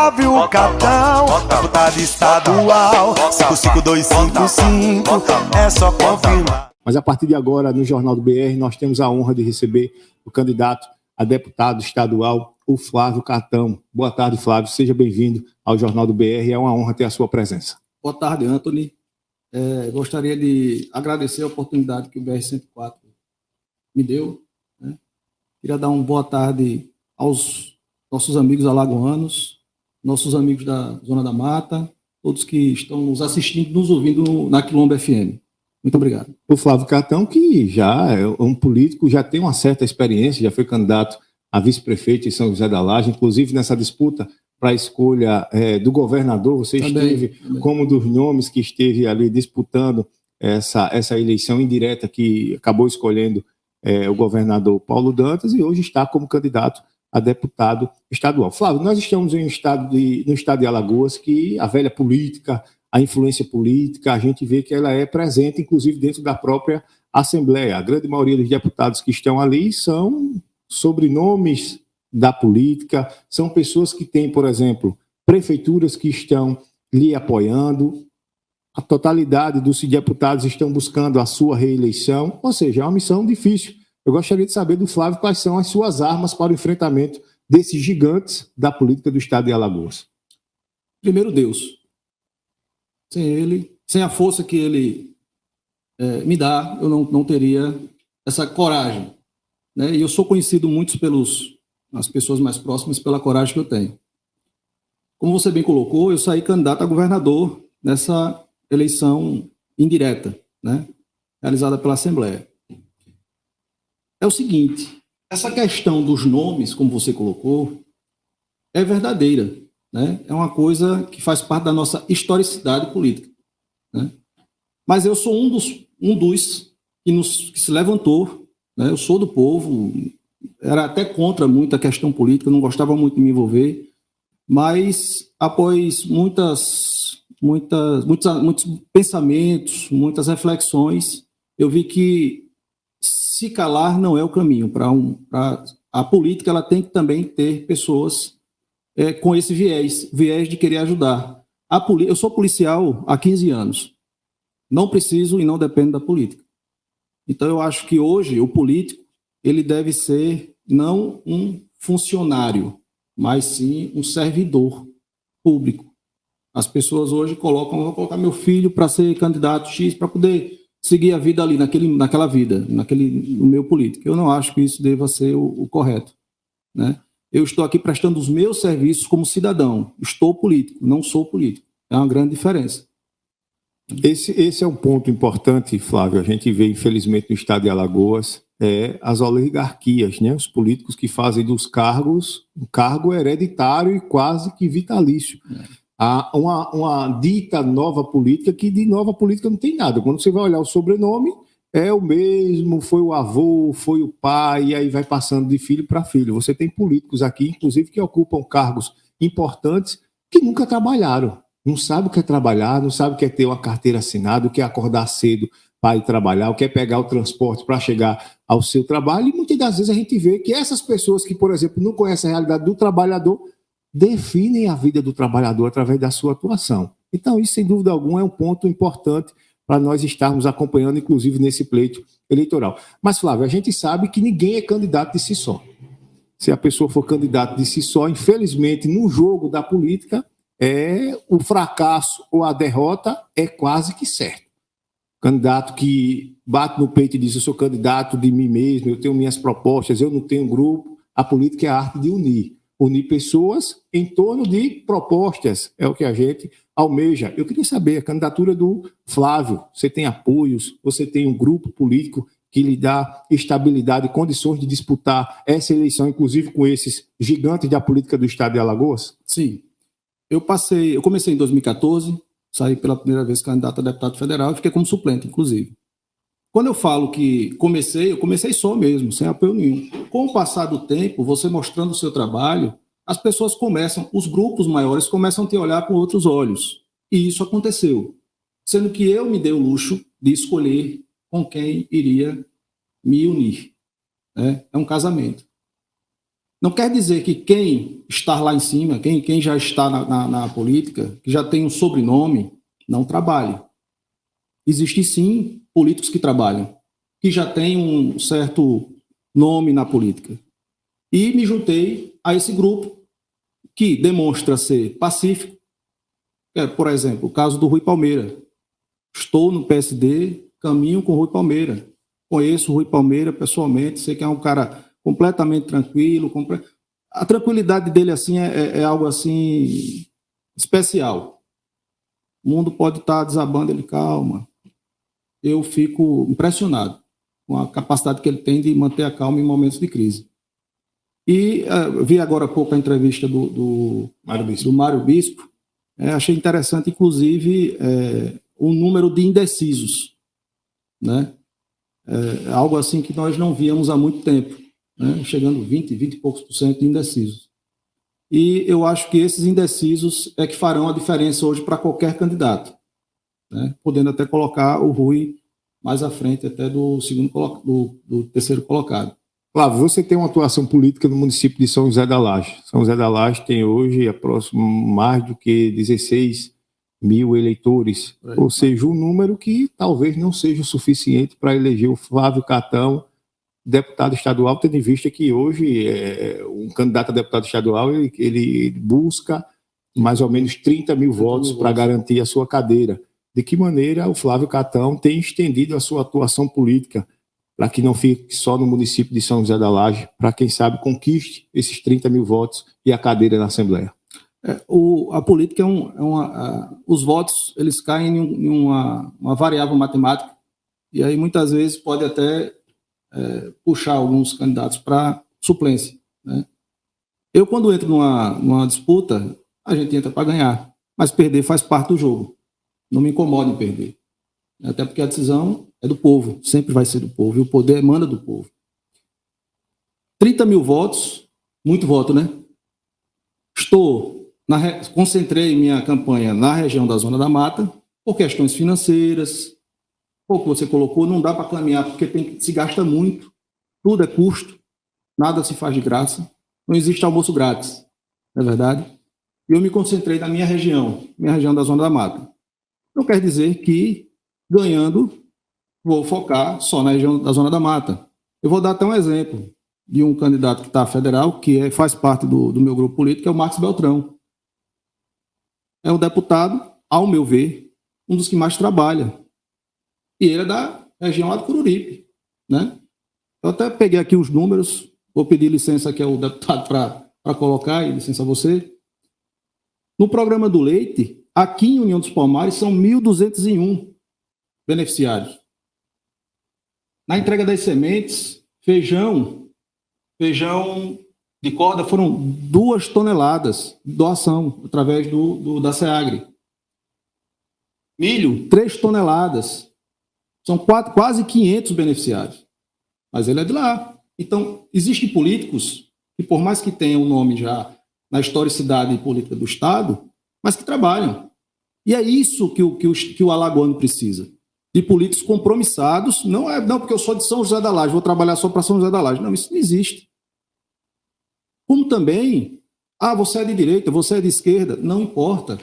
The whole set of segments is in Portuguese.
Flávio Catão, deputado estadual, 55255, é só confirmar. Mas a partir de agora, no Jornal do BR, nós temos a honra de receber o candidato a deputado estadual, o Flávio Catão. Boa tarde, Flávio. Seja bem-vindo ao Jornal do BR. É uma honra ter a sua presença. Boa tarde, Anthony. Gostaria de agradecer a oportunidade que o BR-104 me deu. Queria dar uma boa tarde aos nossos amigos alagoanos, nossos amigos da Zona da Mata, todos que estão nos assistindo, nos ouvindo na Quilombo FM. Muito obrigado. O Flávio Catão, que já é um político, já tem uma certa experiência, já foi candidato a vice-prefeito em São José da Laje, inclusive nessa disputa para a escolha do governador, você esteve como um dos nomes que esteve ali disputando essa eleição indireta que acabou escolhendo o governador Paulo Dantas e hoje está como candidato a deputado estadual. Flávio, nós estamos no estado de Alagoas, que a velha política, a influência política, a gente vê que ela é presente, inclusive dentro da própria Assembleia. A grande maioria dos deputados que estão ali são sobrenomes da política, são pessoas que têm, por exemplo, prefeituras que estão lhe apoiando, a totalidade dos deputados estão buscando a sua reeleição, ou seja, é uma missão difícil. Eu gostaria de saber do Flávio quais são as suas armas para o enfrentamento desses gigantes da política do estado de Alagoas. Primeiro, Deus. Sem ele, sem a força que ele me dá, eu não teria essa coragem. E eu sou conhecido muito as pessoas mais próximas pela coragem que eu tenho. Como você bem colocou, eu saí candidato a governador nessa eleição indireta, realizada pela Assembleia. É o seguinte, essa questão dos nomes, como você colocou, é verdadeira, é uma coisa que faz parte da nossa historicidade política. Mas eu sou um dos que se levantou, eu sou do povo, era até contra muita questão política, não gostava muito de me envolver, mas após muitos pensamentos, muitas reflexões, eu vi que se calar não é o caminho. Para a política, ela tem que também ter pessoas com esse viés de querer ajudar. Eu sou policial há 15 anos, não preciso e não dependo da política. Então, eu acho que hoje o político ele deve ser não um funcionário, mas sim um servidor público. As pessoas hoje vou colocar meu filho para ser candidato X, para poder seguir a vida ali, naquela vida, no meio político. Eu não acho que isso deva ser o correto. Eu estou aqui prestando os meus serviços como cidadão. Estou político, não sou político. É uma grande diferença. Esse é um ponto importante, Flávio. A gente vê, infelizmente, no estado de Alagoas, as oligarquias, os políticos que fazem dos cargos um cargo hereditário e quase que vitalício. Há uma dita nova política que de nova política não tem nada. Quando você vai olhar o sobrenome, é o mesmo, foi o avô, foi o pai, e aí vai passando de filho para filho. Você tem políticos aqui, inclusive, que ocupam cargos importantes que nunca trabalharam. Não sabe o que é trabalhar, não sabe o que é ter uma carteira assinada, o que é acordar cedo para ir trabalhar, o que é pegar o transporte para chegar ao seu trabalho. E muitas das vezes a gente vê que essas pessoas que, por exemplo, não conhecem a realidade do trabalhador, definem a vida do trabalhador através da sua atuação. Então, isso, sem dúvida alguma, é um ponto importante para nós estarmos acompanhando, inclusive, nesse pleito eleitoral. Mas, Flávio, a gente sabe que ninguém é candidato de si só. Se a pessoa for candidato de si só, infelizmente, no jogo da política, o fracasso ou a derrota é quase que certo. Candidato que bate no peito e diz: eu sou candidato de mim mesmo, eu tenho minhas propostas, eu não tenho grupo. A política é a arte de unir pessoas em torno de propostas, é o que a gente almeja. Eu queria saber, a candidatura do Flávio, você tem apoios, você tem um grupo político que lhe dá estabilidade e condições de disputar essa eleição, inclusive com esses gigantes da política do estado de Alagoas? Sim. Eu comecei em 2014, saí pela primeira vez candidato a deputado federal e fiquei como suplente, inclusive. Quando eu falo que eu comecei só mesmo, sem apoio nenhum. Com o passar do tempo, você mostrando o seu trabalho, as pessoas os grupos maiores começam a te olhar com outros olhos. E isso aconteceu. Sendo que eu me dei o luxo de escolher com quem iria me unir. É um casamento. Não quer dizer que quem está lá em cima, quem já está na política, que já tem um sobrenome, não trabalhe. Existem sim políticos que trabalham, que já têm um certo nome na política. E me juntei a esse grupo que demonstra ser pacífico. Por exemplo, o caso do Rui Palmeira. Estou no PSD, caminho com o Rui Palmeira. Conheço o Rui Palmeira pessoalmente, sei que é um cara completamente tranquilo. A tranquilidade dele assim é algo assim especial. O mundo pode estar desabando, ele calma. Eu fico impressionado com a capacidade que ele tem de manter a calma em momentos de crise. E vi agora há pouco a entrevista do Mário Bispo. Achei interessante, inclusive, o número de indecisos, né? Algo assim que nós não víamos há muito tempo, né? Chegando 20 e poucos por cento de indecisos. E eu acho que esses indecisos é que farão a diferença hoje para qualquer candidato, né? Podendo até colocar o Rui mais à frente até do terceiro colocado. Flávio, você tem uma atuação política no município de São José da Laje. São José da Laje tem hoje mais do que 16 mil eleitores, ou seja, um número que talvez não seja o suficiente para eleger o Flávio Catão deputado estadual, tendo em vista que hoje um candidato a deputado estadual ele busca mais ou menos 30 mil votos para garantir a sua cadeira. De que maneira o Flávio Catão tem estendido a sua atuação política para que não fique só no município de São José da Laje, para quem sabe conquiste esses 30 mil votos e a cadeira na Assembleia? A política os votos eles caem em uma variável matemática e aí muitas vezes pode até puxar alguns candidatos para suplência, né? Eu, quando entro numa disputa, a gente entra para ganhar, mas perder faz parte do jogo. Não me incomoda em perder. Até porque a decisão é do povo, sempre vai ser do povo, e o poder emana do povo. 30 mil votos, muito voto, né? Concentrei minha campanha na região da Zona da Mata, por questões financeiras, o que você colocou, não dá para caminhar, porque se gasta muito, tudo é custo, nada se faz de graça, não existe almoço grátis, não é verdade? E eu me concentrei na minha região da Zona da Mata. Não quer dizer que, ganhando, vou focar só na região da Zona da Mata. Eu vou dar até um exemplo de um candidato que está federal, que faz parte do meu grupo político, que é o Marcos Beltrão. É um deputado, ao meu ver, um dos que mais trabalha. E ele é da região lá do Coruripe, né? Eu até peguei aqui os números, vou pedir licença aqui ao deputado para colocar, e licença a você. No programa do leite, aqui em União dos Palmares, são 1.201 beneficiários. Na entrega das sementes, feijão de corda foram 2 toneladas de doação, através da SEAGRE. Milho, 3 toneladas. São quase 500 beneficiários. Mas ele é de lá. Então, existem políticos que, por mais que tenham um nome já na historicidade política do Estado, mas que trabalham. E é isso que o alagoano precisa. De políticos compromissados. Não porque eu sou de São José da Laje, vou trabalhar só para São José da Laje. Não, isso não existe. Como também, você é de direita, você é de esquerda, não importa.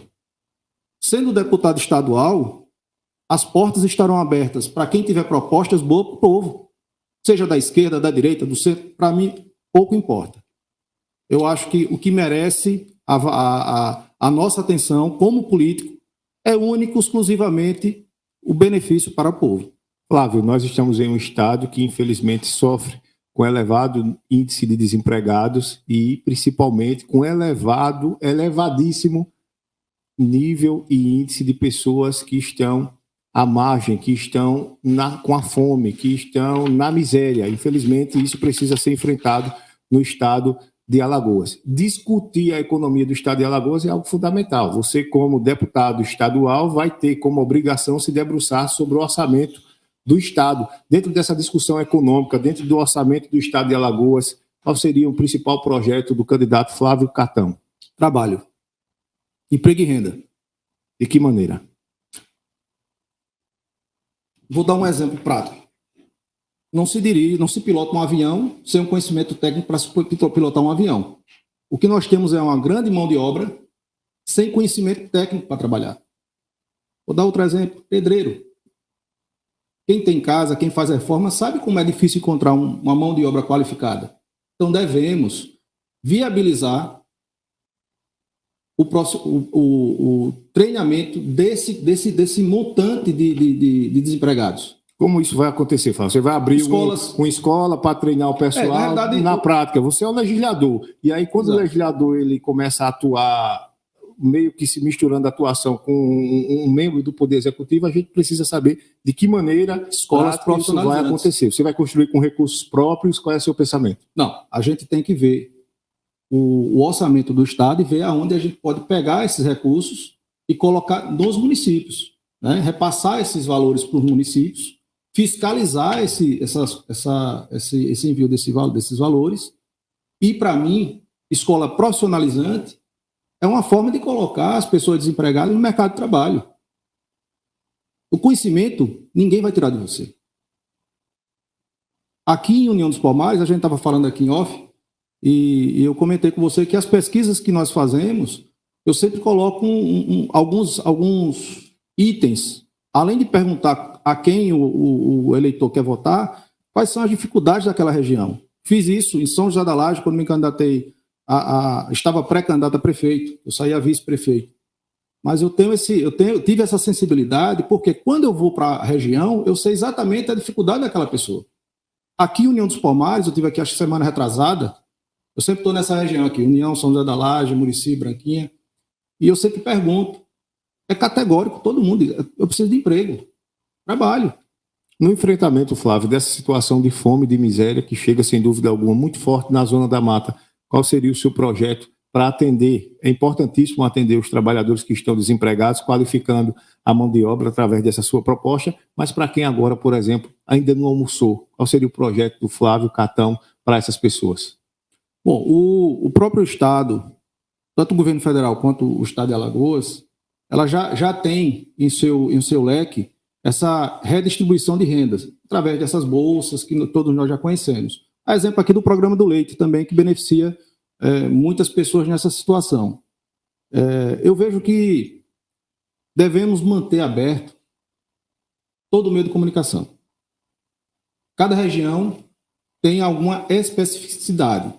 Sendo deputado estadual, as portas estarão abertas para quem tiver propostas boas para o povo. Seja da esquerda, da direita, do centro, para mim, pouco importa. Eu acho que o que merece a nossa atenção como político é único, exclusivamente, o benefício para o povo. Flávio, nós estamos em um estado que, infelizmente, sofre com elevado índice de desempregados e, principalmente, com elevadíssimo nível e índice de pessoas que estão à margem, que estão com a fome, que estão na miséria. Infelizmente, isso precisa ser enfrentado no estado de Alagoas. Discutir a economia do estado de Alagoas é algo fundamental. Você, como deputado estadual, vai ter como obrigação se debruçar sobre o orçamento do estado. Dentro dessa discussão econômica, dentro do orçamento do estado de Alagoas, qual seria o principal projeto do candidato Flávio Catão? Trabalho. Emprego e renda. De que maneira? Vou dar um exemplo prático. não se dirige, não se pilota um avião sem um conhecimento técnico para se pilotar um avião. O que nós temos é uma grande mão de obra sem conhecimento técnico para trabalhar. Vou dar outro exemplo, pedreiro. Quem tem casa, quem faz reforma, sabe como é difícil encontrar uma mão de obra qualificada. Então devemos viabilizar o treinamento desse montante de desempregados. Como isso vai acontecer, Flávio? Você vai abrir Escolas. uma escola para treinar o pessoal Na verdade, na prática. Você é o legislador. E aí, quando Exato. o legislador ele começa a atuar, meio que se misturando a atuação com um membro do Poder Executivo, a gente precisa saber de que maneira Escolas prática isso vai profissionalizantes. acontecer. Você vai construir com recursos próprios? Qual é o seu pensamento? Não, a gente tem que ver o orçamento do Estado e ver aonde a gente pode pegar esses recursos e colocar nos municípios, né? Repassar esses valores para os municípios, fiscalizar esse envio desses valores. E, para mim, escola profissionalizante é uma forma de colocar as pessoas desempregadas no mercado de trabalho. O conhecimento, ninguém vai tirar de você. Aqui em União dos Palmares, a gente estava falando aqui em off, e eu comentei com você que as pesquisas que nós fazemos, eu sempre coloco alguns itens, além de perguntar a quem o eleitor quer votar, quais são as dificuldades daquela região. Fiz isso em São José da Laje, quando me candidatei, estava pré-candidato a prefeito, eu saí a vice-prefeito. Mas eu tive essa sensibilidade, porque quando eu vou para a região, eu sei exatamente a dificuldade daquela pessoa. Aqui em União dos Palmares, eu tive aqui acho que semana retrasada, eu sempre estou nessa região aqui, União, São José da Laje, Murici, Branquinha, e eu sempre pergunto, é categórico, todo mundo, eu preciso de emprego, trabalho. No enfrentamento, Flávio, dessa situação de fome e de miséria que chega, sem dúvida alguma, muito forte na zona da mata, qual seria o seu projeto para atender? É importantíssimo atender os trabalhadores que estão desempregados, qualificando a mão de obra através dessa sua proposta, mas para quem agora, por exemplo, ainda não almoçou, qual seria o projeto do Flávio Catão para essas pessoas? Bom, o próprio Estado, tanto o governo federal quanto o Estado de Alagoas, ela já tem em seu leque essa redistribuição de rendas, através dessas bolsas que todos nós já conhecemos. Há exemplo aqui do programa do leite também, que beneficia muitas pessoas nessa situação. Eu vejo que devemos manter aberto todo o meio de comunicação. Cada região tem alguma especificidade.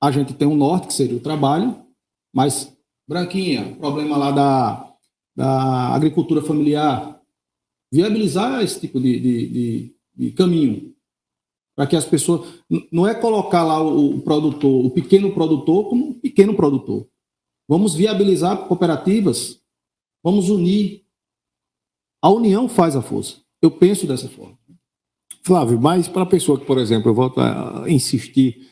A gente tem o norte, que seria o trabalho, mas, Branquinha, problema lá da agricultura familiar, viabilizar esse tipo de caminho, para que as pessoas... Não é colocar lá o produtor, o pequeno produtor, como um pequeno produtor. Vamos viabilizar cooperativas, vamos unir. A união faz a força. Eu penso dessa forma. Flávio, mas para a pessoa que, por exemplo, eu volto a insistir,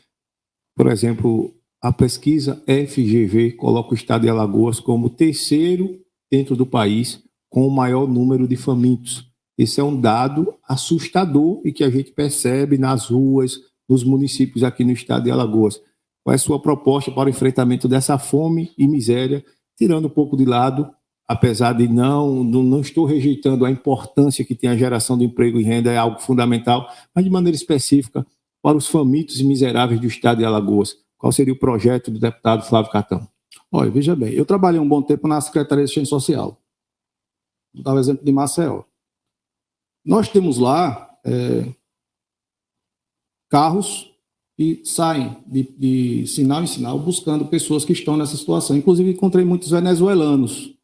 por exemplo, a pesquisa FGV coloca o estado de Alagoas como terceiro dentro do país com o maior número de famintos. Esse é um dado assustador e que a gente percebe nas ruas, nos municípios aqui no estado de Alagoas. Qual é a sua proposta para o enfrentamento dessa fome e miséria, tirando um pouco de lado, apesar de não estou rejeitando a importância que tem a geração de emprego e renda, é algo fundamental, mas de maneira específica para os famintos e miseráveis do estado de Alagoas. Qual seria o projeto do deputado Flávio Catão? Olha, veja bem, eu trabalhei um bom tempo na Secretaria de Assistência Social. Vou dar o exemplo de Maceió. Nós temos lá carros que saem de sinal em sinal buscando pessoas que estão nessa situação. Inclusive, encontrei muitos venezuelanos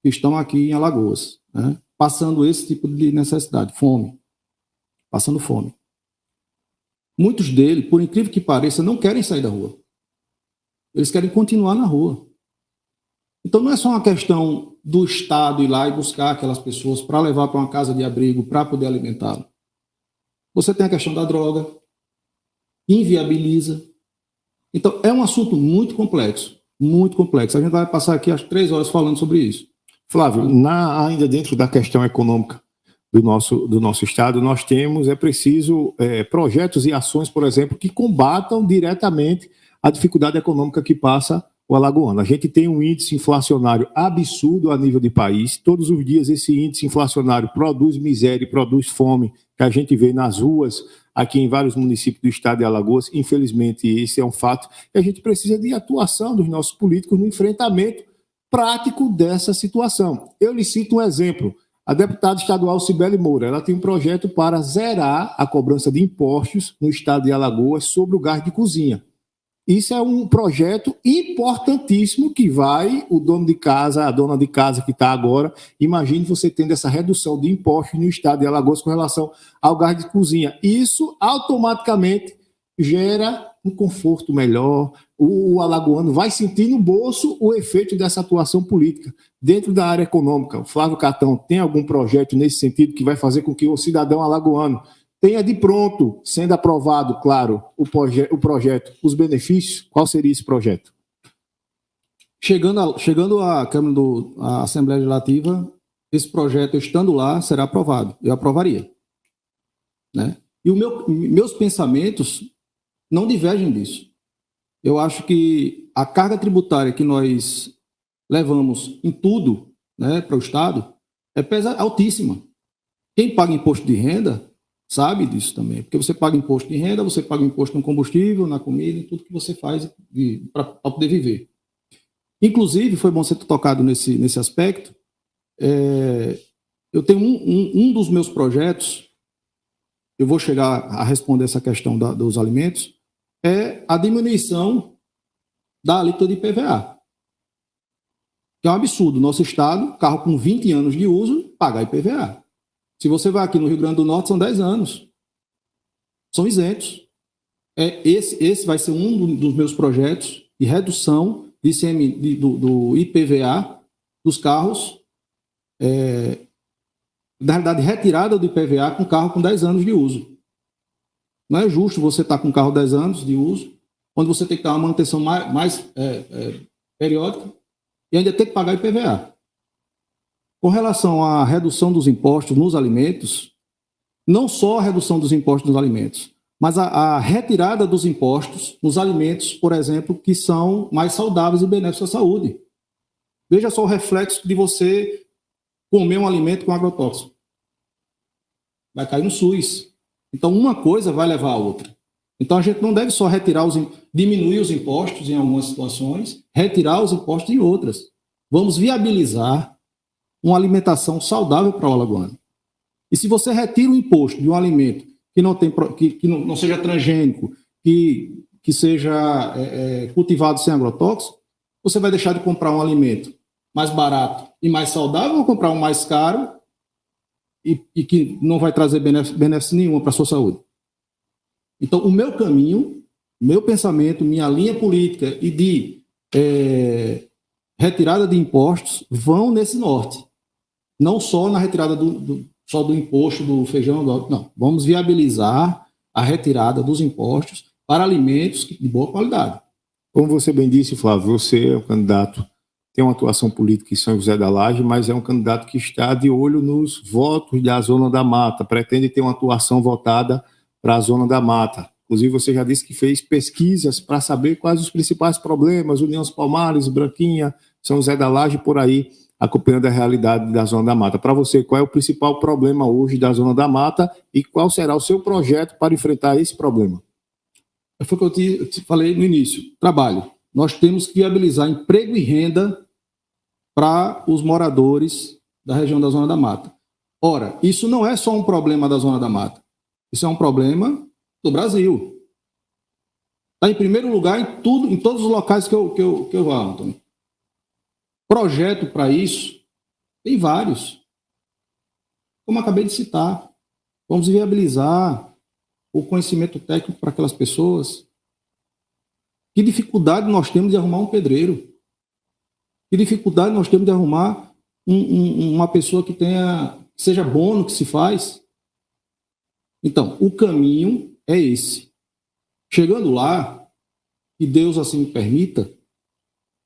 que estão aqui em Alagoas, né, passando esse tipo de necessidade, fome, passando fome. Muitos deles, por incrível que pareça, não querem sair da rua. Eles querem continuar na rua. Então não é só uma questão do Estado ir lá e buscar aquelas pessoas para levar para uma casa de abrigo, para poder alimentá-lo. Você tem a questão da droga, inviabiliza. Então é um assunto muito complexo, muito complexo. A gente vai passar aqui as 3 horas falando sobre isso. Flávio, ainda dentro da questão econômica do nosso estado, nós temos, preciso, projetos e ações, por exemplo, que combatam diretamente a dificuldade econômica que passa o alagoano. A gente tem um índice inflacionário absurdo a nível de país. Todos os dias esse índice inflacionário produz miséria, produz fome que a gente vê nas ruas aqui em vários municípios do estado de Alagoas. Infelizmente, esse é um fato. E a gente precisa de atuação dos nossos políticos no enfrentamento prático dessa situação. Eu lhe cito um exemplo. A deputada estadual Cibele Moura, ela tem um projeto para zerar a cobrança de impostos no estado de Alagoas sobre o gás de cozinha. Isso é um projeto importantíssimo que vai, o dono de casa, a dona de casa que está agora, imagine você tendo essa redução de impostos no estado de Alagoas com relação ao gás de cozinha. Isso automaticamente gera um conforto melhor, o alagoano vai sentir no bolso o efeito dessa atuação política. Dentro da área econômica, o Flávio Catão tem algum projeto nesse sentido que vai fazer com que o cidadão alagoano tenha de pronto, sendo aprovado, claro, o projeto, os benefícios? Qual seria esse projeto? Chegando à Câmara à Assembleia Legislativa, esse projeto, estando lá, será aprovado. Eu aprovaria. Né? E meus pensamentos não divergem disso. Eu acho que a carga tributária que nós levamos em tudo, né, para o Estado é altíssima. Quem paga imposto de renda sabe disso também, porque você paga imposto de renda, você paga imposto no combustível, na comida, em tudo que você faz para poder viver. Inclusive, foi bom você ter tocado nesse aspecto, eu tenho um dos meus projetos, eu vou chegar a responder essa questão dos alimentos, é a diminuição da alíquota de IPVA, que é um absurdo. Nosso Estado, carro com 20 anos de uso, paga IPVA. Se você vai aqui no Rio Grande do Norte, são 10 anos. São isentos. Esse vai ser um dos meus projetos de redução do IPVA dos carros, na realidade, retirada do IPVA com carro com 10 anos de uso. Não é justo você estar com um carro 10 anos de uso, onde você tem que dar uma manutenção mais periódica e ainda tem que pagar IPVA. Com relação à redução dos impostos nos alimentos, não só a redução dos impostos nos alimentos, mas a retirada dos impostos nos alimentos, por exemplo, que são mais saudáveis e benéficos à saúde. Veja só o reflexo de você comer um alimento com agrotóxico. Vai cair no SUS. Então, uma coisa vai levar a outra. Então, a gente não deve só diminuir os impostos em algumas situações, retirar os impostos em outras. Vamos viabilizar uma alimentação saudável para o alagoano. E se você retira o imposto de um alimento que não seja transgênico, que seja cultivado sem agrotóxico, você vai deixar de comprar um alimento mais barato e mais saudável ou comprar um mais caro e que não vai trazer benefício nenhum para a sua saúde. Então, o meu caminho, meu pensamento, minha linha política e de retirada de impostos vão nesse norte. Não só na retirada só do imposto do feijão, não. Vamos viabilizar a retirada dos impostos para alimentos de boa qualidade. Como você bem disse, Flávio, você é um candidato, tem uma atuação política em São José da Laje, mas é um candidato que está de olho nos votos da Zona da Mata, pretende ter uma atuação voltada para a Zona da Mata. Inclusive, você já disse que fez pesquisas para saber quais os principais problemas, União dos Palmares, Branquinha, São José da Laje, por aí, acompanhando a realidade da Zona da Mata. Para você, qual é o principal problema hoje da Zona da Mata e qual será o seu projeto para enfrentar esse problema? Foi o que eu te falei no início. Trabalho. Nós temos que viabilizar emprego e renda para os moradores da região da Zona da Mata. Ora, isso não é só um problema da Zona da Mata. Isso é um problema do Brasil. Está em primeiro lugar em todos os locais que eu vá, Antônio. Projeto para isso, tem vários. Como acabei de citar, vamos viabilizar o conhecimento técnico para aquelas pessoas. Que dificuldade nós temos de arrumar um pedreiro? Que dificuldade nós temos de arrumar uma pessoa que seja bom no que se faz? Então, o caminho é esse. Chegando lá, e Deus assim me permita,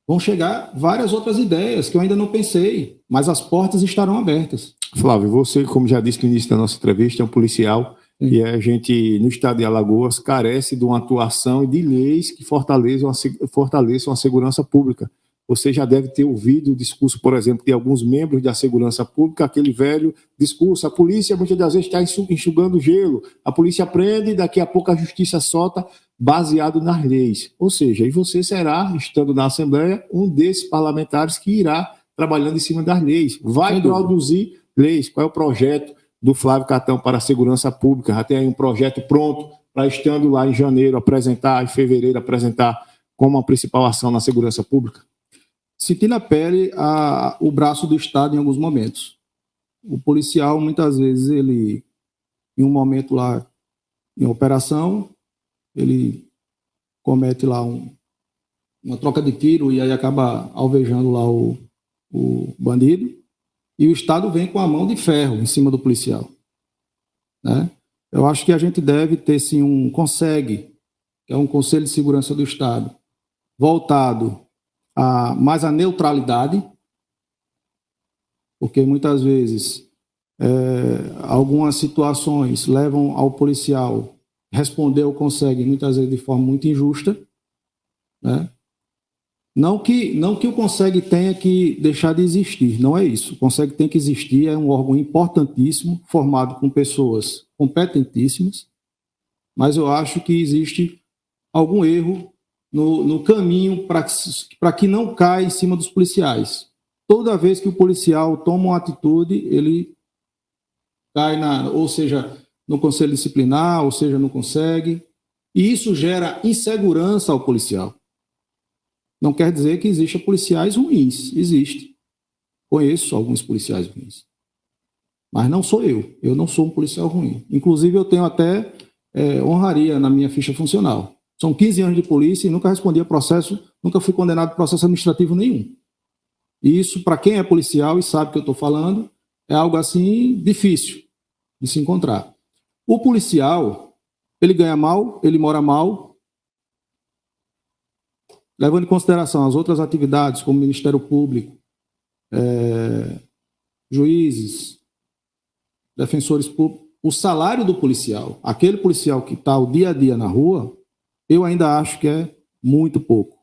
vão chegar várias outras ideias que eu ainda não pensei, mas as portas estarão abertas. Flávio, você, como já disse no início da nossa entrevista, é um policial. Sim. E a gente, no estado de Alagoas, carece de uma atuação e de leis que fortaleçam a segurança pública. você já deve ter ouvido o discurso, por exemplo, de alguns membros da segurança pública, aquele velho discurso: a polícia muitas das vezes está enxugando gelo, a polícia prende e daqui a pouco a justiça solta, baseado nas leis. Ou seja, e você será, estando na Assembleia, um desses parlamentares que irá trabalhando em cima das leis, vai produzir leis. Qual é o projeto do Flávio Catão para a segurança pública? Já tem aí um projeto pronto para, estando lá em janeiro, apresentar, em fevereiro, apresentar como a principal ação na segurança pública? Senti na pele o braço do Estado em alguns momentos. O policial, muitas vezes, ele, em um momento lá, em operação, ele comete lá uma troca de tiro e aí acaba alvejando lá o bandido, e o Estado vem com a mão de ferro em cima do policial, né? Eu acho que a gente deve ter, sim, que é um Conselho de Segurança do Estado, voltado mais à neutralidade, porque muitas vezes algumas situações levam ao policial responder ou consegue, muitas vezes, de forma muito injusta, né? Não que o CONSEG tenha que deixar de existir, não é isso. O CONSEG tem que existir, é um órgão importantíssimo, formado com pessoas competentíssimas, mas eu acho que existe algum erro no caminho para que não caia em cima dos policiais. Toda vez que o policial toma uma atitude, ele cai ou seja, no conselho disciplinar, ou seja, não consegue, e isso gera insegurança ao policial. Não quer dizer que existam policiais ruins, existe. Conheço alguns policiais ruins. Mas não sou eu não sou um policial ruim. Inclusive, eu tenho até honraria na minha ficha funcional. São 15 anos de polícia e nunca respondi a processo, nunca fui condenado a processo administrativo nenhum. E isso, para quem é policial e sabe o que eu estou falando, é algo assim difícil de se encontrar. O policial, ele ganha mal, ele mora mal, levando em consideração as outras atividades, como Ministério Público, juízes, defensores públicos, o salário do policial, aquele policial que está o dia a dia na rua, eu ainda acho que é muito pouco.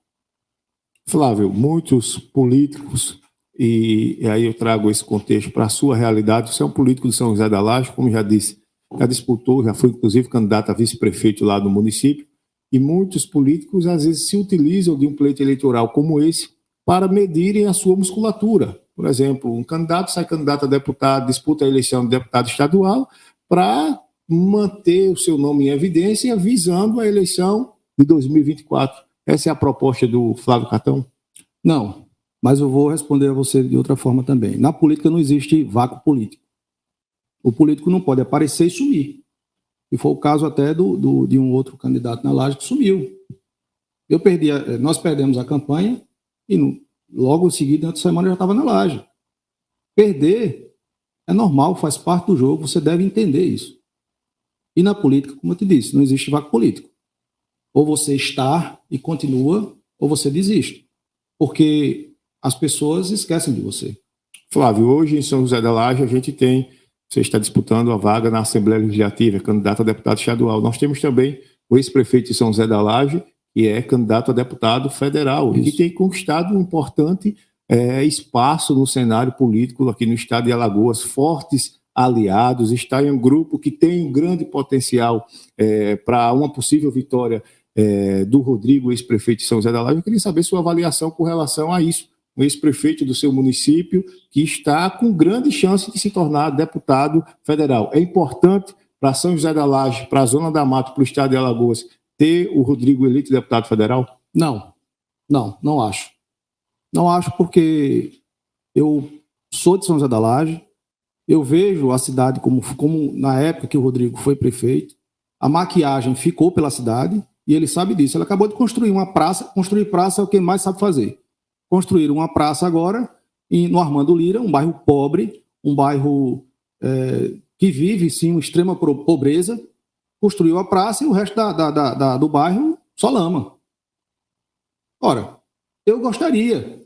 Flávio, muitos políticos, e aí eu trago esse contexto para a sua realidade, você é um político de São José da Laje, como já disse, já disputou, já foi inclusive candidato a vice-prefeito lá no município, e muitos políticos às vezes se utilizam de um pleito eleitoral como esse para medirem a sua musculatura. Por exemplo, um candidato sai candidato a deputado, disputa a eleição de deputado estadual para manter o seu nome em evidência, visando a eleição de 2024. Essa é a proposta do Flávio Catão? Não, mas eu vou responder a você de outra forma também. Na política não existe vácuo político. O político não pode aparecer e sumir. E foi o caso até de um outro candidato na Laje que sumiu. Nós perdemos a campanha e logo em seguida, antes da semana, eu já estava na Laje. Perder é normal, faz parte do jogo, você deve entender isso. E na política, como eu te disse, não existe vácuo político. Ou você está e continua, ou você desiste. Porque as pessoas esquecem de você. Flávio, hoje em São José da Laje a gente tem, você está disputando a vaga na Assembleia Legislativa, é candidato a deputado estadual. Nós temos também o ex-prefeito de São José da Laje, que é candidato a deputado federal, e que tem conquistado um importante espaço no cenário político aqui no estado de Alagoas, fortes aliados, está em um grupo que tem um grande potencial para uma possível vitória do Rodrigo, ex-prefeito de São José da Laje. Eu queria saber sua avaliação com relação a isso. Um ex-prefeito do seu município que está com grande chance de se tornar deputado federal. É importante para São José da Laje, para a Zona da Mata, para o estado de Alagoas, ter o Rodrigo eleito deputado federal? Não acho. Não acho porque eu sou de São José da Laje, eu vejo a cidade como na época que o Rodrigo foi prefeito, a maquiagem ficou pela cidade e ele sabe disso. Ele acabou de construir uma praça, construir praça é o que ele mais sabe fazer. Construíram uma praça agora no Armando Lira, um bairro pobre, um bairro que vive, sim, uma extrema pobreza. Construiu a praça e o resto do bairro só lama. Ora, eu gostaria,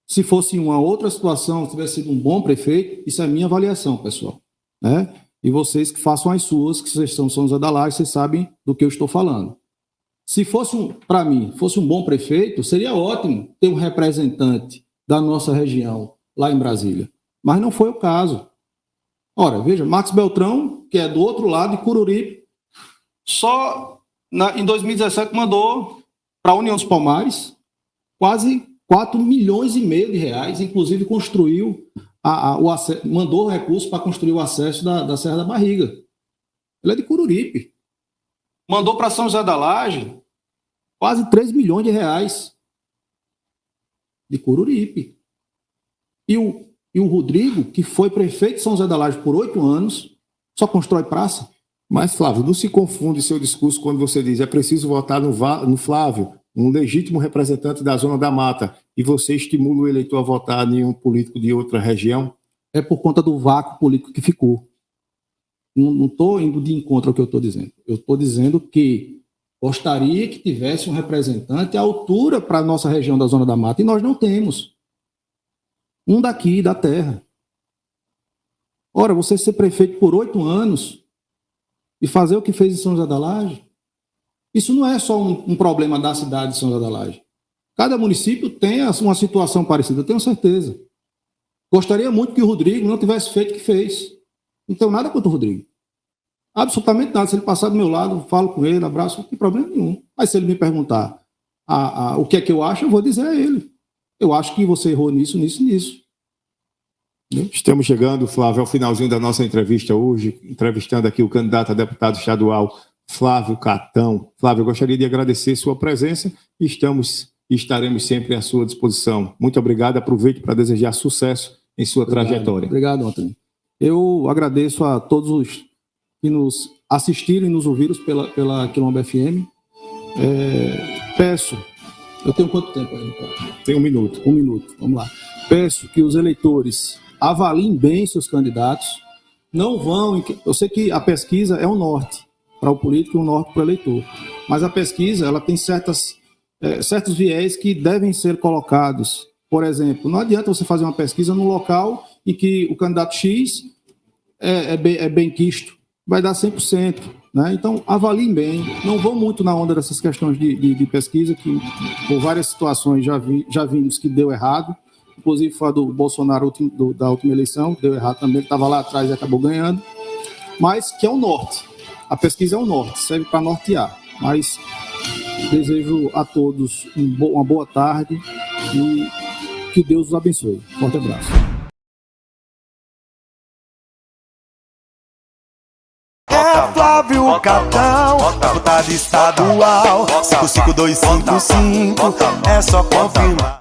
se fosse uma outra situação, se tivesse sido um bom prefeito, isso é a minha avaliação, pessoal, né? E vocês que façam as suas, que vocês são São José da Laje, vocês sabem do que eu estou falando. Se fosse, para mim, fosse um bom prefeito, seria ótimo ter um representante da nossa região lá em Brasília. Mas não foi o caso. Ora, veja, Marcos Beltrão, que é do outro lado de Cururipe, só em 2017 mandou para a União dos Palmares quase 4,5 milhões de reais, inclusive construiu, mandou recursos para construir o acesso da Serra da Barriga. Ele é de Cururipe. Mandou para São José da Laje quase 3 milhões de reais de Cururipe. E o Rodrigo, que foi prefeito de São José da Laje por 8 anos, só constrói praça. Mas, Flávio, não se confunde seu discurso quando você diz é preciso votar no Flávio, um legítimo representante da Zona da Mata, e você estimula o eleitor a votar em um político de outra região? É por conta do vácuo político que ficou. Não estou indo de encontro ao que eu estou dizendo. Eu estou dizendo que gostaria que tivesse um representante à altura para a nossa região da Zona da Mata, e nós não temos. Um daqui, da terra. Ora, você ser prefeito por 8 anos e fazer o que fez em São José da Laje, isso não é só um problema da cidade de São José da Laje. Cada município tem uma situação parecida, eu tenho certeza. Gostaria muito que o Rodrigo não tivesse feito o que fez. Não tenho nada contra o Rodrigo. Absolutamente nada. Se ele passar do meu lado, falo com ele, abraço, não tem problema nenhum. Mas se ele me perguntar o que é que eu acho, eu vou dizer a ele. Eu acho que você errou nisso. Estamos chegando, Flávio, ao finalzinho da nossa entrevista hoje, entrevistando aqui o candidato a deputado estadual, Flávio Catão. Flávio, eu gostaria de agradecer sua presença e estaremos sempre à sua disposição. Muito obrigado, aproveito para desejar sucesso em sua trajetória. Obrigado, Antônio. Eu agradeço a todos os que nos assistiram e nos ouviram pela Quilombo FM. Peço, eu tenho quanto tempo aí? Tem 1 minuto. 1 minuto, vamos lá. Peço que os eleitores avaliem bem seus candidatos. Não vão... Eu sei que a pesquisa é um norte para o político e um norte para o eleitor. Mas a pesquisa ela tem certos viés que devem ser colocados. Por exemplo, não adianta você fazer uma pesquisa no local em que o candidato X é bem quisto, vai dar 100%. Né? Então, avaliem bem, não vão muito na onda dessas questões de pesquisa, que por várias situações já vimos que deu errado, inclusive foi a do Bolsonaro da última eleição, deu errado também, ele estava lá atrás e acabou ganhando, mas que é o norte. A pesquisa é o norte, serve para nortear, mas desejo a todos uma boa tarde e que Deus os abençoe. Forte abraço. É Flávio Catão, deputado estadual, 55255, é só confirmar.